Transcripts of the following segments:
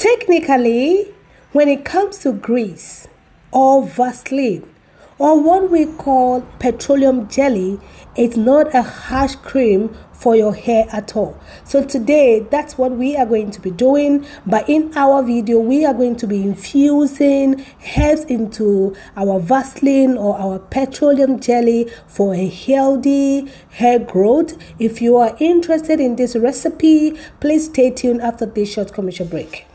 Technically, when it comes to grease or Vaseline or what we call petroleum jelly, it's not a harsh cream for your hair at all. So today, that's what we are going to be doing. But in our video, we are going to be infusing herbs into our Vaseline or our petroleum jelly for a healthy hair growth. If you are interested in this recipe, please stay tuned after this short commercial break.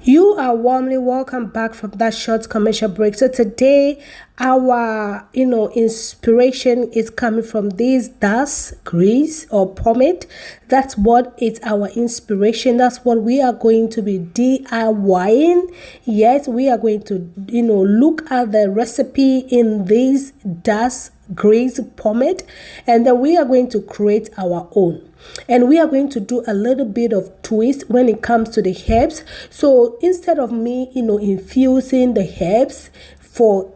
You are warmly welcome back from that short commercial break. So today our inspiration is coming from this dust grease or pomade. That's what is our inspiration. That's what we are going to be DIYing. Yes, we are going to look at the recipe in this dust grease pomade, and then we are going to create our own. And we are going to do a little bit of twist when it comes to the herbs. So instead of me infusing the herbs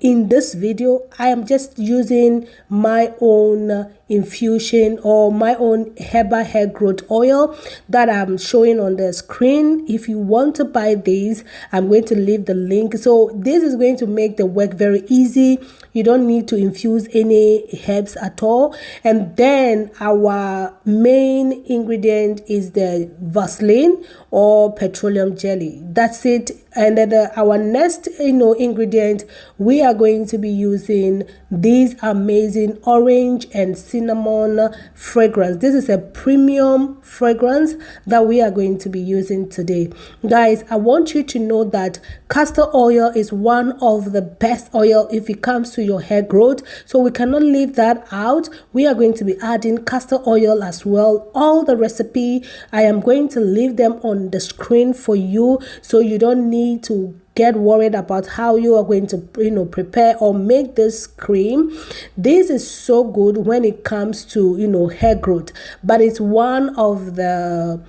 in this video, I am just using my own infusion or my own herbal hair growth oil that I'm showing on the screen. If you want to buy these, I'm going to leave the link. So this is going to make the work very easy. You don't need to infuse any herbs at all. And then our main ingredient is the Vaseline or petroleum jelly. That's it. And then our next ingredient, we are going to be using these amazing orange and cinnamon fragrance. This is a premium fragrance that we are going to be using today. Guys, I want you to know that castor oil is one of the best oil if it comes to your hair growth. So we cannot leave that out. We are going to be adding castor oil as well. All the recipe, I am going to leave them on the screen for you, so you don't need to get worried about how you are going to prepare or make this cream. This is so good when it comes to hair growth, but it's one of the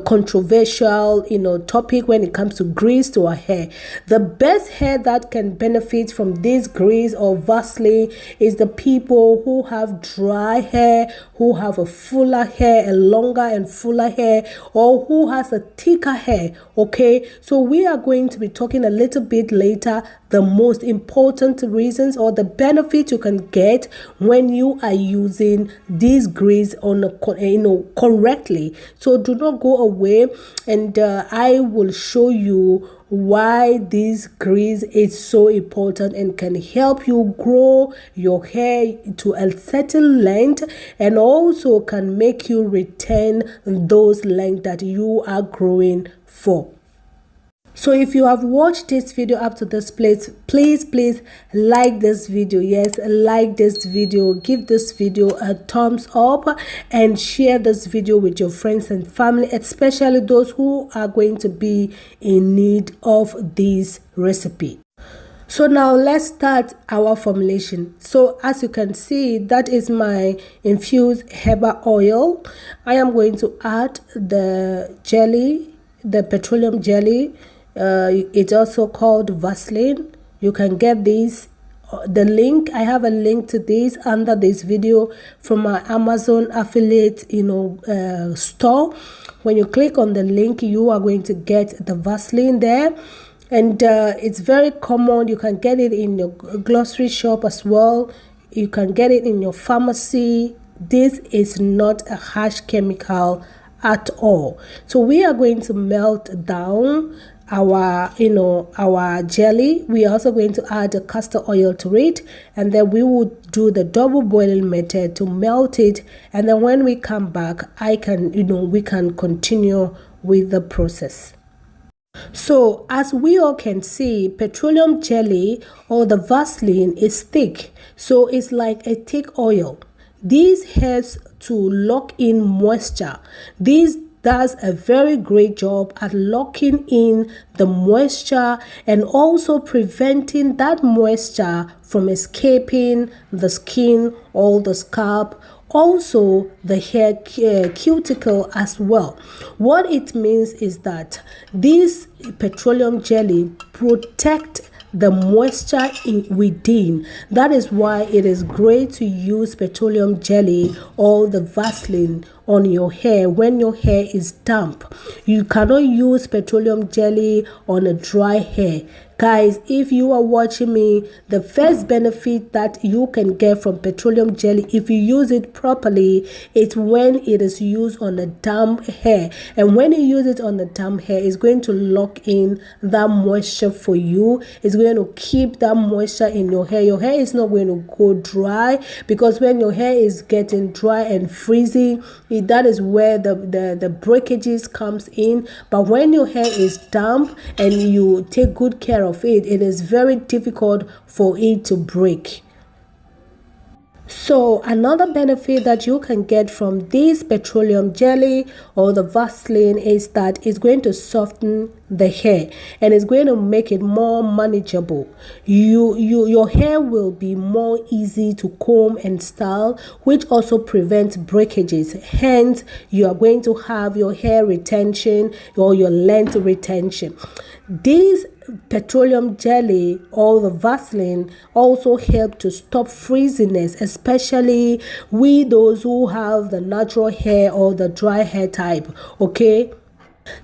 controversial topic when it comes to grease to our hair. The best hair that can benefit from this grease or Vaseline is the people who have dry hair, who have a fuller hair, a longer and fuller hair, or who has a thicker hair. Okay, so we are going to be talking a little bit later the most important reasons or the benefit you can get when you are using this grease correctly. So do not go away, and I will show you why this grease is so important and can help you grow your hair to a certain length, and also can make you retain those lengths that you are growing for. So if you have watched this video up to this place, please like this video. Yes, like this video, give this video a thumbs up, and share this video with your friends and family, especially those who are going to be in need of this recipe. So now let's start our formulation. So as you can see, that is my infused herbal oil. I am going to add the jelly, the petroleum jelly. It's also called Vaseline. You can get these. The link, I have a link to this under this video from my Amazon affiliate store. When you click on the link, you are going to get the Vaseline there, and it's very common. You can get it in your grocery shop as well. You can get it in your pharmacy. This is not a harsh chemical at all. So we are going to melt down our jelly. We are also going to add the castor oil to it, and then we will do the double boiling method to melt it, and then when we come back, we can continue with the process. So as we all can see, petroleum jelly or the Vaseline is thick, so it's like a thick oil. This helps to lock in moisture. This does a very great job at locking in the moisture and also preventing that moisture from escaping the skin or the scalp, also the hair cuticle as well. What it means is that this petroleum jelly protects the moisture within. That is why it is great to use petroleum jelly or the Vaseline on your hair when your hair is damp. You cannot use petroleum jelly on a dry hair. Guys, if you are watching me, the first benefit that you can get from petroleum jelly, if you use it properly, it's when it is used on a damp hair. And when you use it on the damp hair, it's going to lock in that moisture for you. It's going to keep that moisture in your hair. Your hair is not going to go dry, because when your hair is getting dry and freezing, that is where the breakages comes in. But when your hair is damp and you take good care of it, it is very difficult for it to break. So another benefit that you can get from this petroleum jelly or the Vaseline is that it's going to soften the hair and it's going to make it more manageable. Your hair will be more easy to comb and style, which also prevents breakages. Hence, you are going to have your hair retention or your length retention. This petroleum jelly or the Vaseline also help to stop frizziness, especially with those who have the natural hair or the dry hair type. Okay,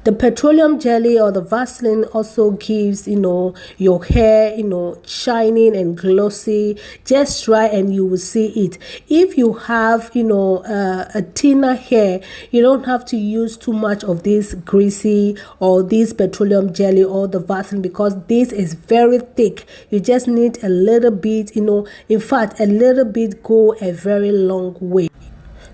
the petroleum jelly or the Vaseline also gives your hair shining and glossy. Just try and you will see it. If you have a thinner hair, you don't have to use too much of this greasy or this petroleum jelly or the Vaseline, because this is very thick. You just need a little bit, in fact a little bit go a very long way.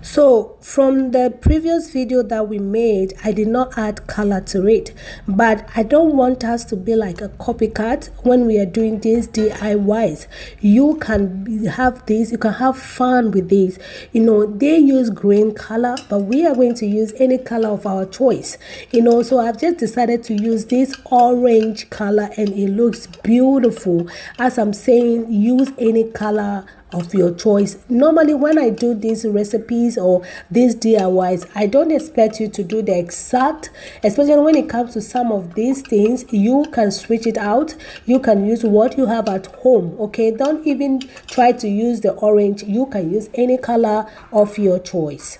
So from the previous video that we made, I did not add color to it, but I don't want us to be like a copycat when we are doing these DIYs. You can have this, you can have fun with this. They use green color, but we are going to use any color of our choice. So I've just decided to use this orange color and it looks beautiful. As I'm saying, use any color of your choice. Normally when I do these recipes or these DIYs, I don't expect you to do the exact, especially when it comes to some of these things. You can switch it out. You can use what you have at home. Okay, don't even try to use the orange. You can use any color of your choice.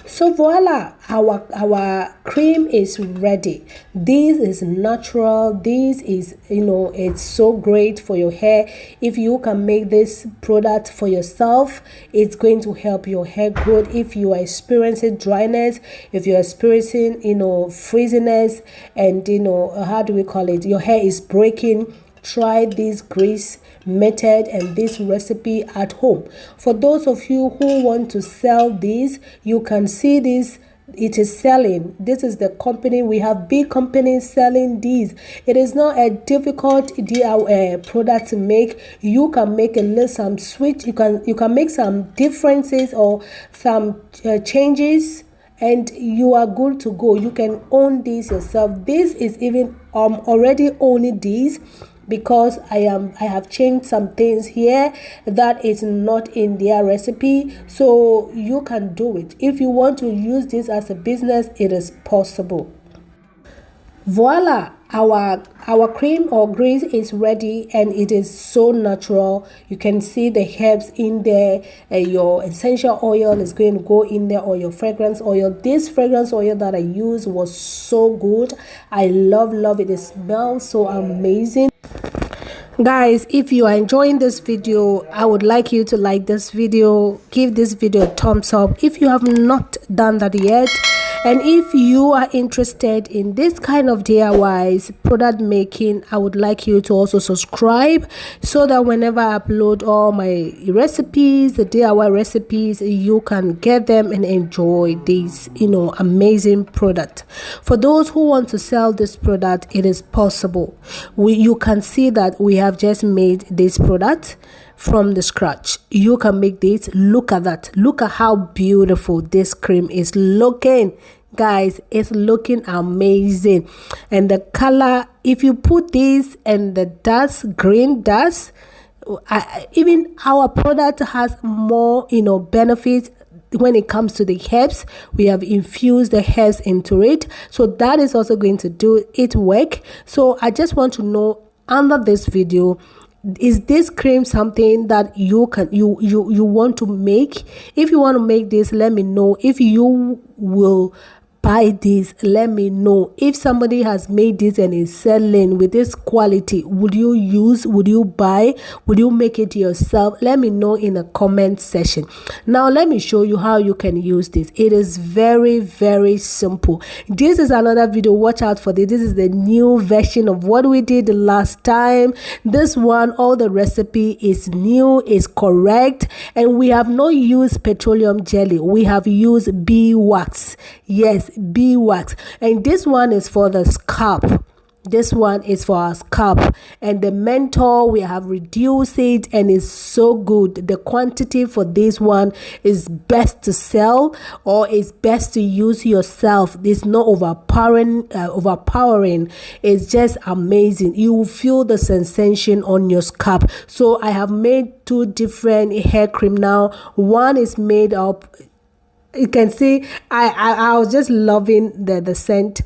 So voila, our cream is ready. This is natural. This is it's so great for your hair. If you can make this product for yourself, it's going to help your hair growth. If you are experiencing dryness, if you're experiencing frizziness, and how do we call it, your hair is breaking, try this grease method and this recipe at home. For those of you who want to sell this, you can see this. It is selling. This is the company. We have big companies selling these. It is not a difficult DIY product to make. You can make some switch. You can make some differences or some changes, and you are good to go. You can own this yourself. This is even already owning these, because I have changed some things here that is not in their recipe. So you can do it. If you want to use this as a business, it is possible. Voila, our cream or grease is ready, and it is so natural. You can see the herbs in there. Your essential oil is going to go in there, or your fragrance oil. This fragrance oil that I used was so good. I love it. It smells so amazing. Guys, if you are enjoying this video, I would like you to like this video, give this video a thumbs up if you have not done that yet. And if you are interested in this kind of DIYs, product making, I would like you to also subscribe, so that whenever I upload all my recipes, the DIY recipes, you can get them and enjoy this amazing product. For those who want to sell this product, it is possible. You can see that we have just made this product from the scratch. You can make this. Look at that. Look at how beautiful this cream is looking. Guys, it's looking amazing. And the color, if you put this and the dust, green dust, even our product has more benefits. When it comes to the herbs, we have infused the herbs into it, so that is also going to do it work. So I just want to know, under this video. Is this cream something that you want to make? If you want to make this, let me know. If you will buy this, let me know. If somebody has made this and is selling with this quality, would you use, would you buy, would you make it yourself? Let me know in the comment section. Now let me show you how you can use this. It is very, very simple. This is another video. Watch out for this. This is the new version of what we did the last time. This one, all the recipe is new, is correct, and we have not used petroleum jelly. We have used beeswax. Yes, beeswax. And this one is for the scalp. This one is for our scalp, and the menthol, we have reduced it and it's so good. The quantity for this one is best to sell, or it's best to use yourself. It's not overpowering. It's just amazing. You will feel the sensation on your scalp. So I have made two different hair cream now. One is made up, you can see I was just loving the scent.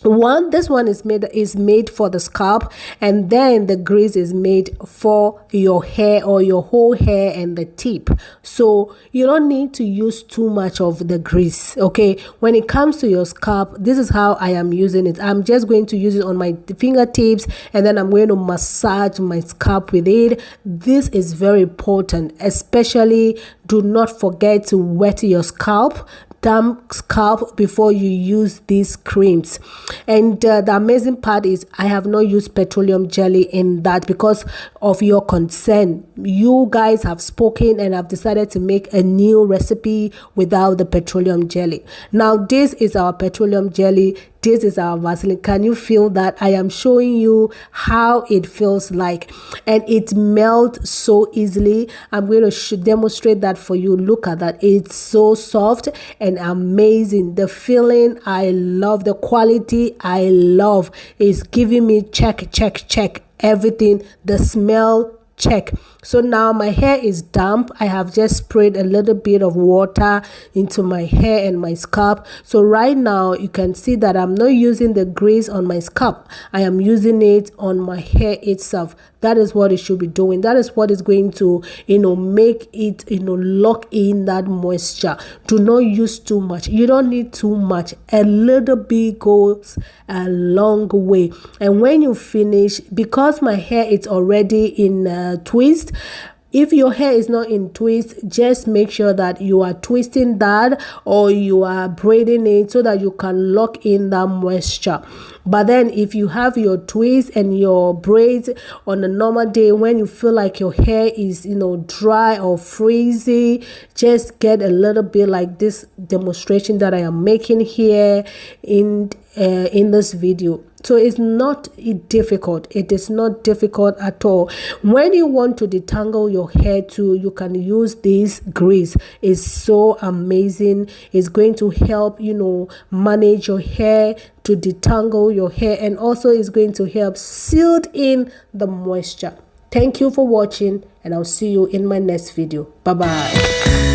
This one is made for the scalp, and then the grease is made for your hair, or your whole hair and the tip. So you don't need to use too much of the grease. Okay, when it comes to your scalp, this is how I am using it. I'm just going to use it on my fingertips, and then I'm going to massage my scalp with it. This is very important, especially do not forget to wet your scalp, damp scalp, before you use these creams. And the amazing part is I have not used petroleum jelly in that because of your concern. You guys have spoken and have decided to make a new recipe without the petroleum jelly. Now this is our petroleum jelly. This is our Vaseline. Can you feel that? I am showing you how it feels like, and it melts so easily. I'm going to demonstrate that for you. Look at that. It's so soft and amazing. The feeling, I love. The quality, I love. It's giving me check everything. The smell, check. So now my hair is damp. I have just sprayed a little bit of water into my hair and my scalp. So right now you can see that I'm not using the grease on my scalp. I am using it on my hair itself. That is what it should be doing. That is what is going to, make it, lock in that moisture. Do not use too much. You don't need too much. A little bit goes a long way. And when you finish, because my hair is already in twist, if your hair is not in twist, just make sure that you are twisting that, or you are braiding it so that you can lock in that moisture. But then if you have your twist and your braids on a normal day, when you feel like your hair is dry or frizzy, just get a little bit like this demonstration that I am making here in this video. So it's not difficult. It is not difficult at all. When you want to detangle your hair too, you can use this grease. It's so amazing. It's going to help manage your hair, to detangle your hair, and also it's going to help seal in the moisture. Thank you for watching, and I'll see you in my next video. Bye bye.